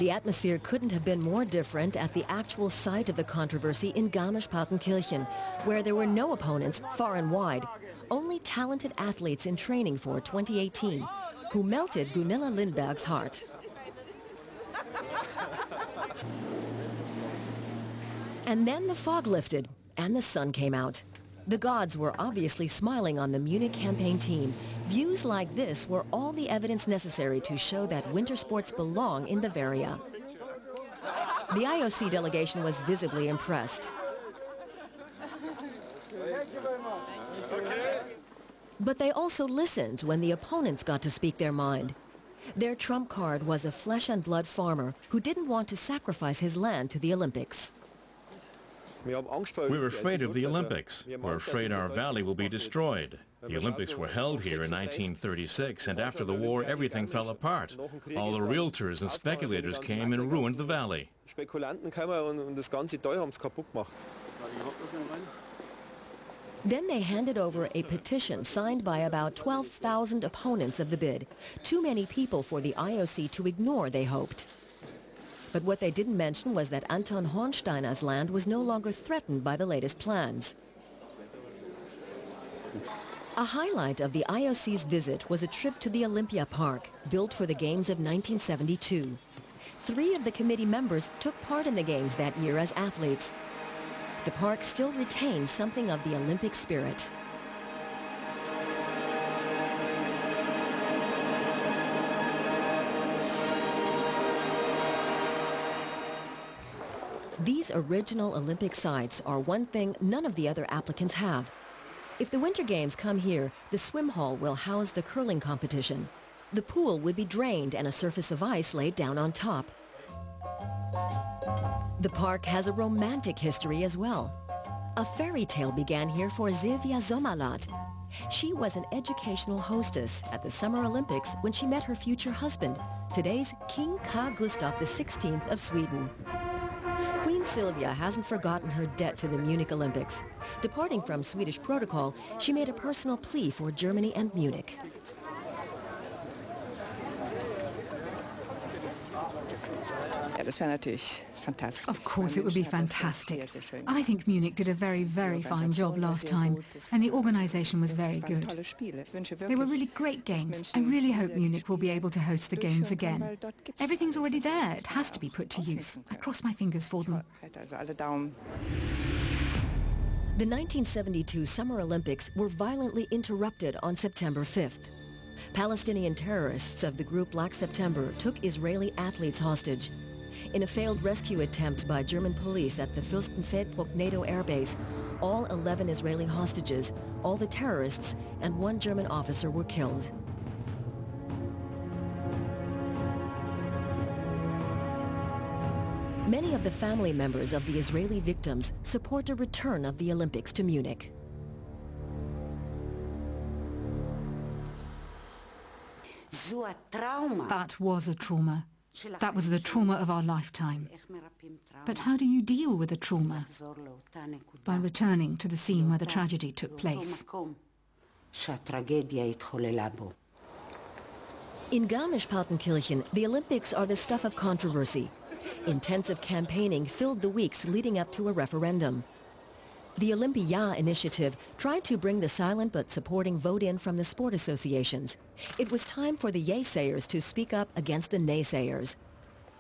The atmosphere couldn't have been more different at the actual site of the controversy in Garmisch-Partenkirchen, where there were no opponents far and wide, only talented athletes in training for 2018, who melted Gunilla Lindberg's heart. And then the fog lifted and the sun came out. The gods were obviously smiling on the Munich campaign team. Views like this were all the evidence necessary to show that winter sports belong in Bavaria. The IOC delegation was visibly impressed. But they also listened when the opponents got to speak their mind. Their trump card was a flesh and blood farmer who didn't want to sacrifice his land to the Olympics. We're afraid of the Olympics. We're afraid our valley will be destroyed. The Olympics were held here in 1936, and after the war, everything fell apart. All the realtors and speculators came and ruined the valley. Then they handed over a petition signed by about 12,000 opponents of the bid. Too many people for the IOC to ignore, they hoped. But what they didn't mention was that Anton Hornsteiner's land was no longer threatened by the latest plans. A highlight of the IOC's visit was a trip to the Olympia Park, built for the Games of 1972. 3 of the committee members took part in the Games that year as athletes. The park still retains something of the Olympic spirit. These original Olympic sites are one thing none of the other applicants have. If the Winter Games come here, the swim hall will house the curling competition. The pool would be drained and a surface of ice laid down on top. The park has a romantic history as well. A fairy tale began here for Silvia Sommerlath. She was an educational hostess at the Summer Olympics when she met her future husband, today's King Carl Gustaf XVI of Sweden. Queen Silvia hasn't forgotten her debt to the Munich Olympics. Departing from Swedish protocol, she made a personal plea for Germany and Munich. Of course it would be fantastic. I think Munich did a very, very fine job last time, and the organisation was very good. They were really great games. I really hope Munich will be able to host the games again. Everything's already there. It has to be put to use. I cross my fingers for them. The 1972 Summer Olympics were violently interrupted on September 5th. Palestinian terrorists of the group Black September took Israeli athletes hostage. In a failed rescue attempt by German police at the Fürstenfeldbruck NATO airbase, all 11 Israeli hostages, all the terrorists, and 1 German officer were killed. Many of the family members of the Israeli victims support a return of the Olympics to Munich. That was a trauma. That was the trauma of our lifetime. But how do you deal with a trauma? By returning to the scene where the tragedy took place. In Garmisch-Partenkirchen, the Olympics are the stuff of controversy. Intensive campaigning filled the weeks leading up to a referendum. The Olympia initiative tried to bring the silent but supporting vote in from the sport associations. It was time for the yay-sayers to speak up against the naysayers.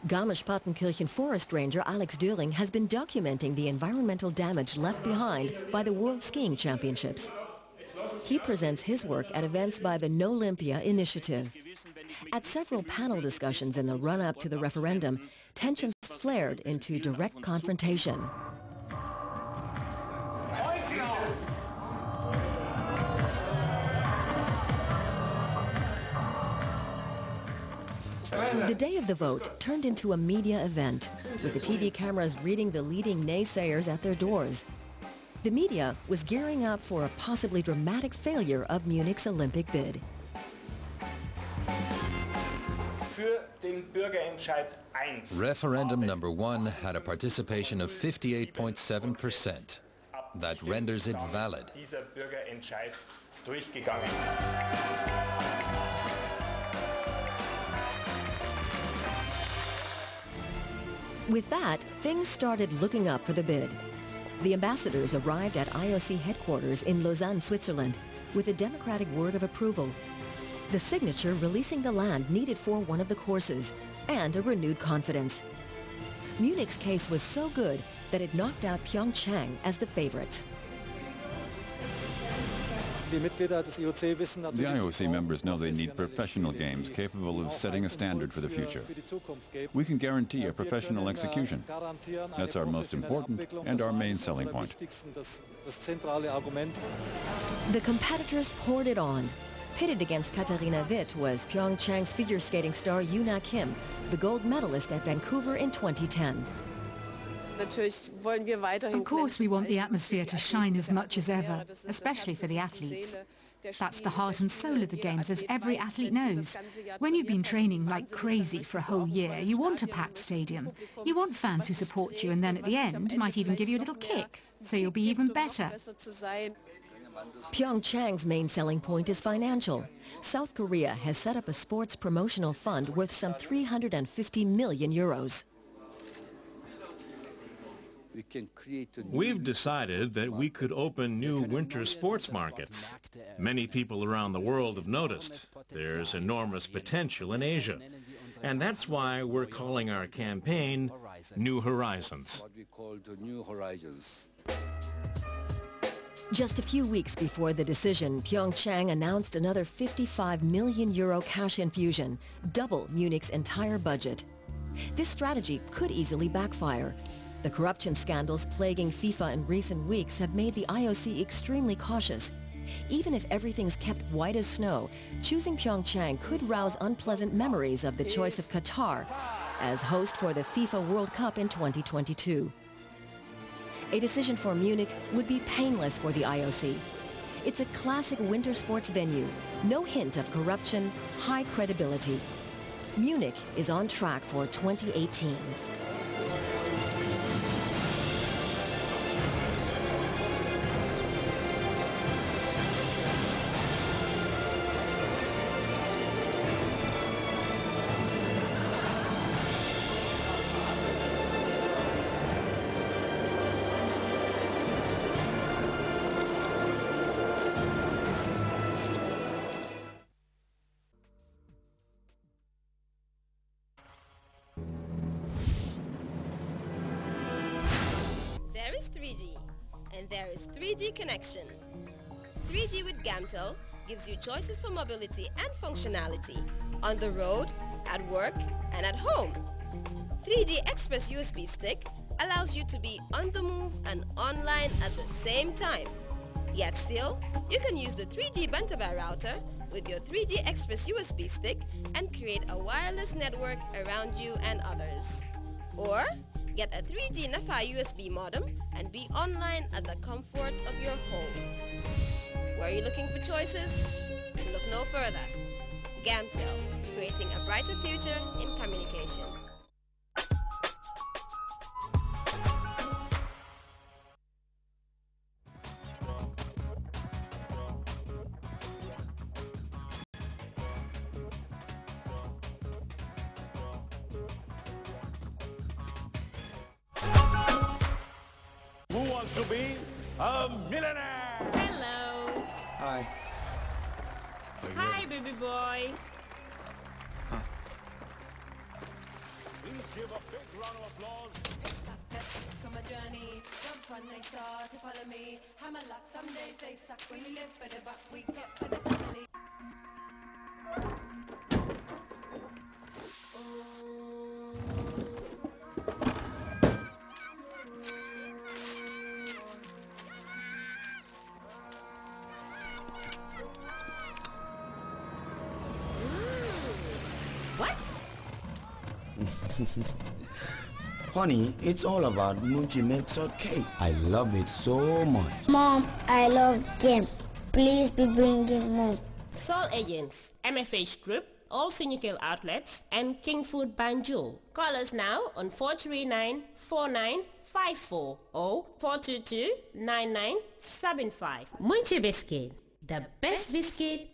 Garmisch-Partenkirchen forest ranger Alex Döring has been documenting the environmental damage left behind by the World Skiing Championships. He presents his work at events by the No Olympia initiative. At several panel discussions in the run-up to the referendum, tensions flared into direct confrontation. The day of the vote turned into a media event, with the TV cameras greeting the leading naysayers at their doors. The media was gearing up for a possibly dramatic failure of Munich's Olympic bid. Referendum number 1 had a participation of 58.7%. That renders it valid. With that, things started looking up for the bid. The ambassadors arrived at IOC headquarters in Lausanne, Switzerland, with a democratic word of approval. The signature releasing the land needed for one of the courses, and a renewed confidence. Munich's case was so good that it knocked out Pyeongchang as the favorites. The IOC members know they need professional games capable of setting a standard for the future. We can guarantee a professional execution. That's our most important and our main selling point. The competitors poured it on. Pitted against Katharina Witt was Pyeongchang's figure skating star Yoona Kim, the gold medalist at Vancouver in 2010. Of course we want the atmosphere to shine as much as ever, especially for the athletes. That's the heart and soul of the Games, as every athlete knows. When you've been training like crazy for a whole year, you want a packed stadium. You want fans who support you and then at the end might even give you a little kick, so you'll be even better. Pyeongchang's main selling point is financial. South Korea has set up a sports promotional fund worth some 350 million euros. We've decided that we could open new winter sports markets. Many people around the world have noticed there's enormous potential in Asia. And that's why we're calling our campaign New Horizons. Just a few weeks before the decision, Pyeongchang announced another 55 million euro cash infusion, double Munich's entire budget. This strategy could easily backfire. The corruption scandals plaguing FIFA in recent weeks have made the IOC extremely cautious. Even if everything's kept white as snow, choosing Pyeongchang could rouse unpleasant memories of the choice of Qatar as host for the FIFA World Cup in 2022. A decision for Munich would be painless for the IOC. It's a classic winter sports venue, no hint of corruption, high credibility. Munich is on track for 2018. There is 3G, and there is 3G connection. 3G with Gamtel gives you choices for mobility and functionality on the road, at work, and at home. 3G Express USB stick allows you to be on the move and online at the same time. Yet still, you can use the 3G Bantabai router with your 3G Express USB stick and create a wireless network around you and others. Or get a 3G NAFA USB modem and be online at the comfort of your home. Were you looking for choices? Look no further. Gamtel, creating a brighter future in communication. Who wants to be a millionaire? Hello. Hi. Hi, baby boy. Please give a big round of applause. On my journey, jumps when they start to follow me. Hammer luck, some days they suck. We live for the buck, we get for the family. What? Honey, it's all about Munchie milk salt cake. I love it so much. Mom, I love game. Please be bringing more. Sol Agents, MFH Group, all Sinukel outlets, and King Food Banjul. Call us now on 439-4954 or 422-9975. Munchie Biscuit, the best biscuit